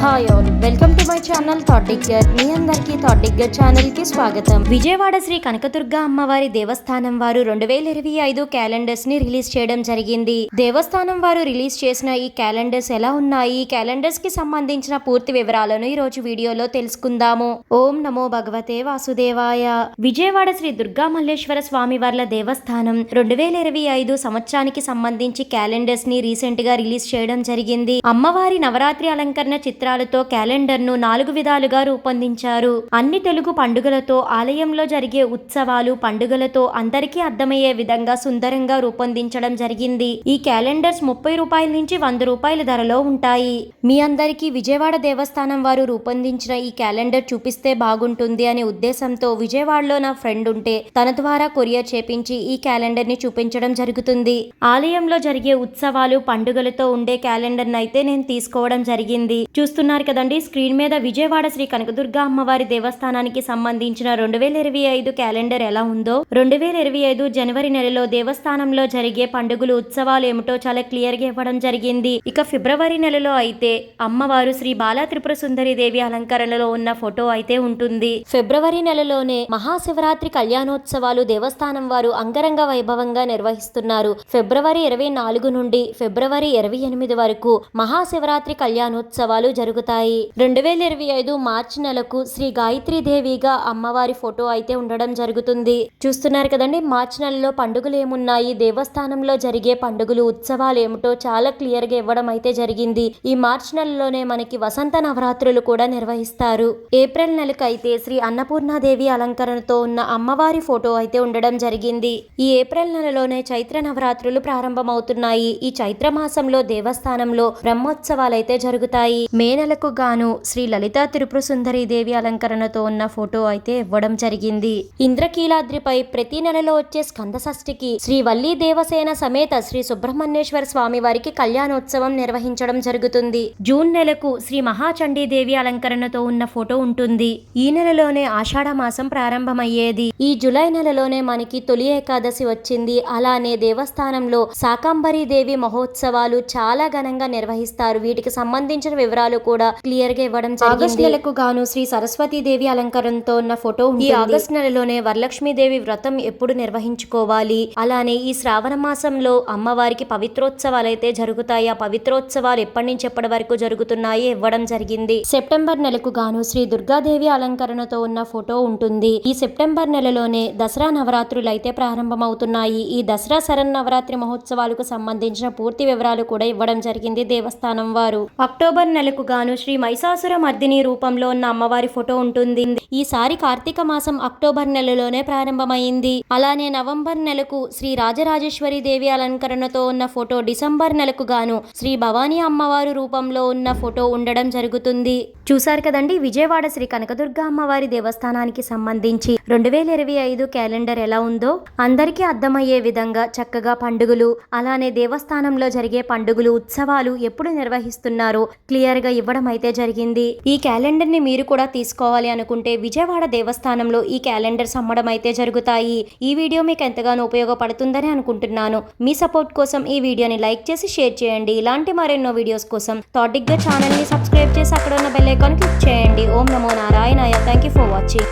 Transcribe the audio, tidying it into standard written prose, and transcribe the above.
Hi all, welcome to my channel thought digger. మీ అందరికీ thought digger channel కి స్వాగతం. విజయవాడ శ్రీ కనకదుర్గ అమ్మవారి దేవస్థానం వారు 2025 క్యాలెండర్స్ ని రిలీజ్ చేయడం జరిగింది. దేవస్థానం వారు రిలీజ్ చేసిన ఈ క్యాలెండర్స్ ఎలా ఉన్నాయి, ఈ క్యాలెండర్స్ కి సంబంధించిన పూర్తి వివరాలను ఈ రోజు వీడియోలో తెలుసుకుందాము. ఓం నమో భగవతే వాసుదేవాయ. విజయవాడ శ్రీ దుర్గా మల్లేశ్వర స్వామి వార్ల దేవస్థానం 2025 సంవత్సరానికి సంబంధించి క్యాలెండర్స్ ని రీసెంట్ గా రిలీజ్ చేయడం జరిగింది. అమ్మవారి నవరాత్రి అలంకరణ చిత్రాలతో క్యాలెండర్ ను 4 విధాలుగా రూపొందించారు. అన్ని తెలుగు పండుగలతో, ఆలయంలో జరిగే ఉత్సవాలు, పండుగలతో అందరికీ అర్థమయ్యే విధంగా సుందరంగా రూపొందించడం జరిగింది. ఈ క్యాలెండర్స్ 30 రూపాయల నుంచి 100 రూపాయల ధరలో ఉంటాయి. మీ అందరికీ విజయవాడ దేవస్థానం వారు రూపొందించిన ఈ క్యాలెండర్ చూపిస్తే బాగుంటుంది అనే ఉద్దేశంతో విజయవాడలో నా ఫ్రెండ్ ఉంటే తన ద్వారా కొరియర్ చేపించి ఈ క్యాలెండర్ ని చూపించడం జరుగుతుంది. ఆలయంలో జరిగే ఉత్సవాలు, పండుగలతో ఉండే క్యాలెండర్ అయితే నేను తీసుకోవడం జరిగింది. చూస్తున్నారు కదండి స్క్రీన్ మీద విజయవాడ శ్రీ కనకదుర్గ అమ్మవారి దేవస్థానానికి సంబంధించిన 2025 క్యాలెండర్ ఎలా ఉందో, 2025 జనవరి నెలలో దేవస్థానంలో జరిగే పండుగలు, ఉత్సవాలు ఏమిటో చాలా క్లియర్ గా ఇవ్వడం జరిగింది. ఇక ఫిబ్రవరి నెలలో అయితే అమ్మవారు శ్రీ బాలా త్రిపుర సుందరి దేవి అలంకరణలో ఉన్న ఫోటో అయితే ఉంటుంది. ఫిబ్రవరి నెలలోనే మహాశివరాత్రి కళ్యాణోత్సవాలు దేవస్థానం వారు అంగరంగ వైభవంగా నిర్వహిస్తున్నారు. ఫిబ్రవరి 24 నుండి ఫిబ్రవరి 28 వరకు మహాశివరాత్రి కళ్యాణోత్సవాలు జరుగుతాయి. 2025 మార్చి నెలకు శ్రీ గాయత్రీ దేవిగా అమ్మవారి ఫోటో అయితే ఉండడం జరుగుతుంది. చూస్తున్నారు కదండి మార్చి నెలలో పండుగలు ఏమున్నాయి, దేవస్థానంలో జరిగే పండుగలు, ఉత్సవాలు ఏమిటో చాలా క్లియర్ గా ఇవ్వడం అయితే జరిగింది. ఈ మార్చి నెలలోనే మనకి వసంత నవరాత్రులు కూడా నిర్వహిస్తారు. ఏప్రిల్ నెలకు అయితే శ్రీ అన్నపూర్ణాదేవి అలంకరణతో ఉన్న అమ్మవారి ఫోటో అయితే ఉండడం జరిగింది. ఈ ఏప్రిల్ నెలలోనే చైత్ర నవరాత్రులు ప్రారంభమవుతున్నాయి. ఈ చైత్ర మాసంలో దేవస్థానంలో బ్రహ్మోత్సవాలు అయితే జరుగుతాయి. మే నెలకు గాను శ్రీ లలితా త్రిపుర సుందరి దేవి అలంకరణతో ఉన్న ఫోటో అయితే ఇవ్వడం జరిగింది. ఇంద్రకీలాద్రిపై ప్రతి నెలలో వచ్చే స్కంద షష్ఠికి శ్రీ వల్లీ దేవసేన సమేత శ్రీ సుబ్రహ్మణ్యేశ్వర స్వామి వారికి కళ్యాణోత్సవం నిర్వహించడం జరుగుతుంది. జూన్ నెలకు శ్రీ మహాచండీ దేవి అలంకరణతో ఉన్న ఫోటో ఉంటుంది. ఈ నెలలోనే ఆషాఢ మాసం ప్రారంభమయ్యేది. ఈ జులై నెలలోనే మనకి తొలి ఏకాదశి వచ్చింది. అలానే దేవస్థానంలో శాకంబరీ దేవి మహోత్సవాలు చాలా ఘనంగా నిర్వహిస్తారు. వీటికి సంబంధించిన వివరాలు కూడా క్లియర్ గా ఇవ్వడం జరిగింది. ఆగస్టు నెలకు గాను శ్రీ సరస్వతీ దేవి అలంకరణతో ఉన్న ఫోటో ఉంటుంది. ఈ ఆగస్టు నెలలోనే వరలక్ష్మీదేవి వ్రతం ఎప్పుడు నిర్వహించుకోవాలి, అలానే ఈ శ్రావణ మాసంలో అమ్మవారికి పవిత్రోత్సవాలు అయితే జరుగుతాయి. ఆ పవిత్రోత్సవాలు ఎప్పటి నుంచి ఎప్పటి వరకు జరుగుతున్నాయి ఇవ్వడం జరిగింది. సెప్టెంబర్ నెలకు గాను శ్రీ దుర్గాదేవి అలంకరణతో ఉన్న ఫోటో ఉంటుంది. ఈ సెప్టెంబర్ నెలలోనే దసరా నవరాత్రులు అయితే ప్రారంభమవుతున్నాయి. ఈ దసరా శరన్నవరాత్రి మహోత్సవాలకు సంబంధించిన పూర్తి వివరాలు కూడా ఇవ్వడం జరిగింది దేవస్థానం వారు. అక్టోబర్ నెలకు గాను శ్రీ మహిషాసుర మర్దిని రూపంలో ఉన్న అమ్మవారి ఫోటో ఉంటుంది. ఈసారి కార్తీక మాసం అక్టోబర్ నెలలోనే ప్రారంభమైంది. అలానే నవంబర్ నెలకు శ్రీ రాజరాజేశ్వరి దేవి అలంకరణతో ఉన్న ఫోటో, డిసెంబర్ నెలకు గాను శ్రీ భవానీ అమ్మవారి రూపంలో ఉన్న ఫోటో ఉండడం జరుగుతుంది. చూసారు కదండి విజయవాడ శ్రీ కనకదుర్గ అమ్మవారి దేవస్థానానికి సంబంధించి 2025 క్యాలెండర్ ఎలా ఉందో. అందరికీ అర్థమయ్యే విధంగా చక్కగా పండుగలు, అలానే దేవస్థానంలో జరిగే పండుగలు, ఉత్సవాలు ఎప్పుడు నిర్వహిస్తున్నారో క్లియర్ గా ఇవ్వడం అయితే జరిగింది. ఈ క్యాలెండర్ ని మీరు కూడా తీసుకోవాలి అనుకుంటే విజయవాడ దేవస్థానంలో ఈ క్యాలెండర్స్ అమ్మడం అయితే జరుగుతాయి. ఈ వీడియో మీకు ఎంతగానో ఉపయోగపడుతుందని అనుకుంటున్నాను. మీ సపోర్ట్ కోసం ఈ వీడియోని లైక్ చేసి షేర్ చేయండి. ఇలాంటి మరెన్నో వీడియోస్ కోసం థాట్ డిగ్గర్ ఛానల్ ని సబ్స్క్రైబ్ చేసి అక్కడ ఉన్న బెల్ ఐకాన్ క్లిక్ చేయండి. ఓం నమో నారాయణాయ. Thank you for watching.